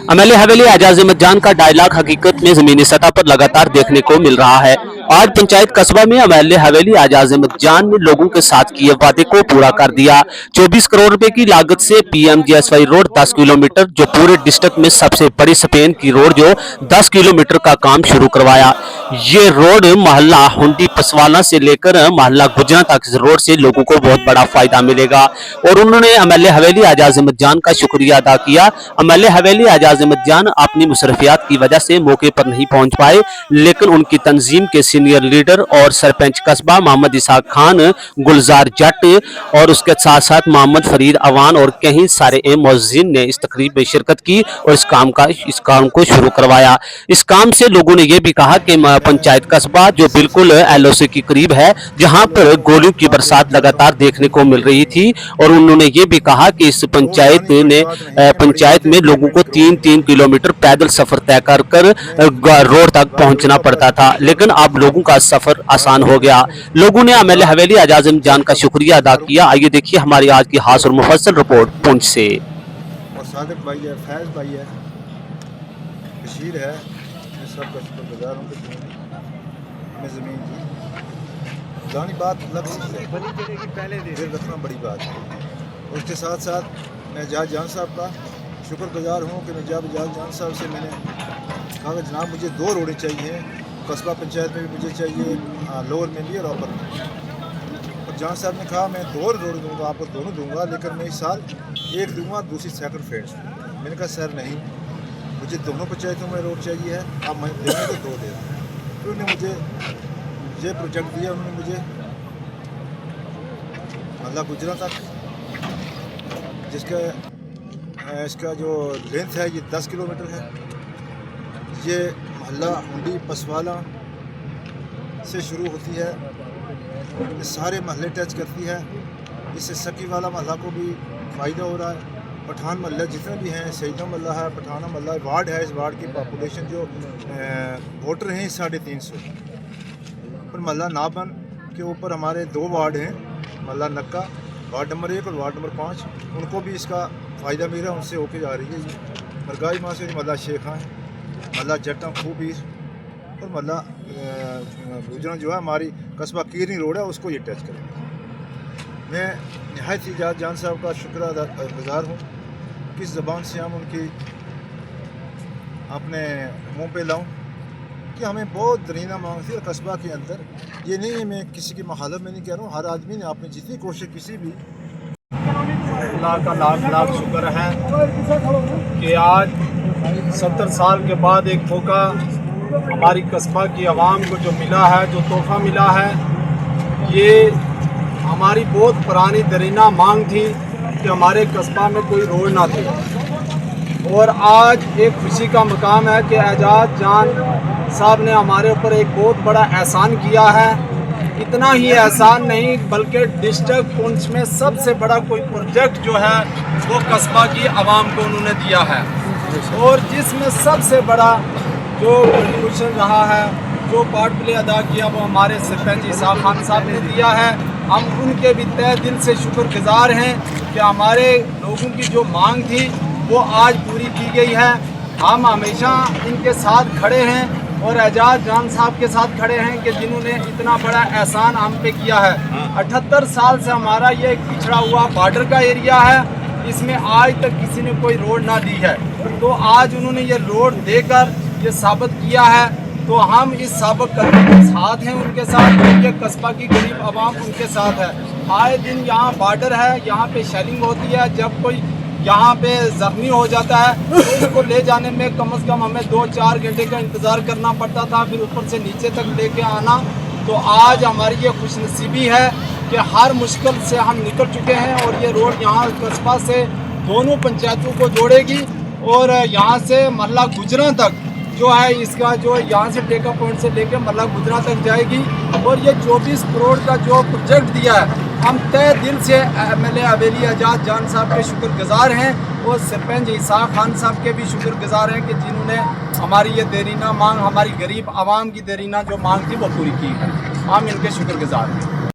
MLA हवेली एजाज अहमद जान का dialogue हकीकत में जमीनी सतह पर लगातार देखने को मिल रहा है। आज पंचायत कस्बा में एमएलए हवेली एजाज अहमद जान ने लोगों के साथ किए वादे को पूरा कर दिया। 24 करोड़ रुपए की लागत से पीएमजीएसवाई रोड 10 किलोमीटर, जो पूरे डिस्ट्रिक्ट में सबसे बड़ी स्पेन की रोड, जो 10 किलोमीटर का काम शुरू करवाया। ये रोड मोहल्ला हुंडी पसवाला से लेकर मोहल्ला गुजरा तक इस रोड से लोगों को बहुत बड़ा फायदा मिलेगा। और उन्होंने एमएलए हवेली एजाज अहमद जान का शुक्रिया अदा किया। एमएलए हवेली एजाज अहमद जान अपनी मुसरफियात की वजह से मौके पर नहीं पहुंच पाए, लेकिन उनकी तंजीम के सीनियर लीडर और सरपंच कस्बा मोहम्मद इसाक खान, गुलजार जट और उसके साथ साथ मोहम्मद फरीद अवान और कई सारे मुअज्जिन ने इस तकरीब में शिरकत की और इस काम को शुरू करवाया। इस काम से लोगों ने यह भी कहा कि पंचायत कस्बा जो बिल्कुल एलओसी के करीब है, जहां पर गोलियों की बरसात लगातार देखने को मिल रही थी, और उन्होंने ये भी कहा कि इस पंचायत में लोगों को 3-3 किलोमीटर पैदल सफर तय कर रोड तक पहुंचना पड़ता था, लेकिन अब लोगों का सफर आसान हो गया। लोगों ने एमएलए हवेली एजाज अहमद जान का शुक्रिया अदा किया। आइए देखिए हमारी आज की खास और मुफस्सल रिपोर्ट पुंछ से। और सादिक भाई है, फैज़ भाई है, बशीर है, मैं सबका शुक्रगुजार हूँ कि मैं ज़मीन की जानी बात दिल रखना बड़ी बात है। उसके साथ साथ मैं एजाज जान साहब का शुक्रगुजार हूँ कि मैं जब एजाज जान साहब से मैंने कहा कि जनाब मुझे 2 रोडें चाहिए, कस्बा पंचायत में भी मुझे चाहिए, लोअर में भी और अपर में। और जान साहब ने कहा मैं 2 रोड दूँगा, आपको दोनों दूँगा, लेकिन मैं इस साल एक दूँगा, दूसरी सेकंड फेज। मैंने कहा सर नहीं, मुझे दोनों पंचायतों में रोड चाहिए है, आप मैं देंगे तो 2 दे। फिर उन्होंने मुझे ये प्रोजेक्ट दिया, उन्होंने मुझे मोहल्ला गुजरा तक, जिसका इसका जो लेंथ है ये 10 किलोमीटर है। ये मोहल्ला हुंडी पसवाला से शुरू होती है, ये सारे महल्ले टच करती है। इससे सकी वाला महल्ला को भी फ़ायदा हो रहा है। पठान महल्ला जितने भी हैं, सईदा महल्ला है, पठाना महल्ला वार्ड है, इस वार्ड की पॉपुलेशन जो वोटर हैं 350। पर महल्ला नाबन के ऊपर हमारे 2 वार्ड हैं, महल्ला नक्का वार्ड नंबर 1 और वार्ड नंबर 5, उनको भी इसका फ़ायदा मिल रहा है, उनसे होके जा रही है। ये मरगाई माँ से महल्ला शेखा है, महल्ला जट्टा खूबीर और महल्ला गुजरा जो है हमारी कस्बा कीरनी रोड है, उसको ये टच करेंगे। मैं नहायत एजाज जान साहब का शुक्रगुजार हूँ। किस ज़बान से हम उनकी अपने मुँह पे लाऊं कि हमें बहुत दरीना मांग थी। और कस्बा के अंदर ये नहीं है, मैं किसी की मुखालफ में नहीं कह रहा हूँ, हर आदमी ने आपने जितनी कोशिश किसी भी अल्लाह का लाख शुक्र है कि आज 70 साल के बाद एक मौका हमारी कस्बा की आवाम को जो मिला है, जो तोहफ़ा मिला है, ये हमारी बहुत पुरानी दरीना मांग थी कि हमारे कस्बा में कोई रोड ना थी। और आज एक खुशी का मकाम है कि एजाज जान साहब ने हमारे ऊपर एक बहुत बड़ा एहसान किया है। इतना ही एहसान नहीं, बल्कि डिस्ट्रिक्ट पुंछ में सबसे बड़ा कोई प्रोजेक्ट जो है वो कस्बा की आवाम को उन्होंने दिया है, और जिसमें सबसे बड़ा जो कंट्रीब्यूशन रहा है, जो पार्ट प्ले अदा किया, वो हमारे सरपंच इसाक खान साहब ने दिया है। हम उनके भी तहे दिल से शुक्रगुजार हैं कि हमारे लोगों की जो मांग थी वो आज पूरी की गई है। हम हमेशा इनके साथ खड़े हैं और एजाज जान साहब के साथ खड़े हैं कि जिन्होंने इतना बड़ा एहसान हम पे किया है। 78 साल से हमारा ये एक पिछड़ा हुआ बॉर्डर का एरिया है, इसमें आज तक किसी ने कोई रोड ना दी है, तो आज उन्होंने ये रोड देकर ये साबित किया है। तो हम इस साबित करने के साथ हैं उनके साथ, ये कस्बा की गरीब आवाम उनके साथ है। आए दिन यहाँ बॉर्डर है, यहाँ पे शेलिंग होती है, जब कोई यहाँ पे ज़ख्मी हो जाता है तो उसको ले जाने में कम से कम हमें 2-4 घंटे का इंतज़ार करना पड़ता था, फिर ऊपर से नीचे तक लेके आना। तो आज हमारी ये खुशनसीबी है कि हर मुश्किल से हम निकल चुके हैं, और ये रोड यहाँ कस्बा से दोनों पंचायतों को जोड़ेगी, और यहाँ से मोहल्ला गुजरा तक जो है इसका जो यहाँ से टेका पॉइंट से लेकर मोहल्ला गुजरा तक जाएगी। और ये 24 करोड़ का जो प्रोजेक्ट दिया है, हम तय दिल से एमएलए हवेली एजाज जान साहब के शुक्रगुजार हैं, और सरपंच इसाक खान साहब के भी शुक्रगुजार हैं कि जिन्होंने हमारी ये देरीना मांग, हमारी गरीब आवाम की देरीना जो मांग थी वो पूरी की है। हम इनके शुक्रगुजार हैं।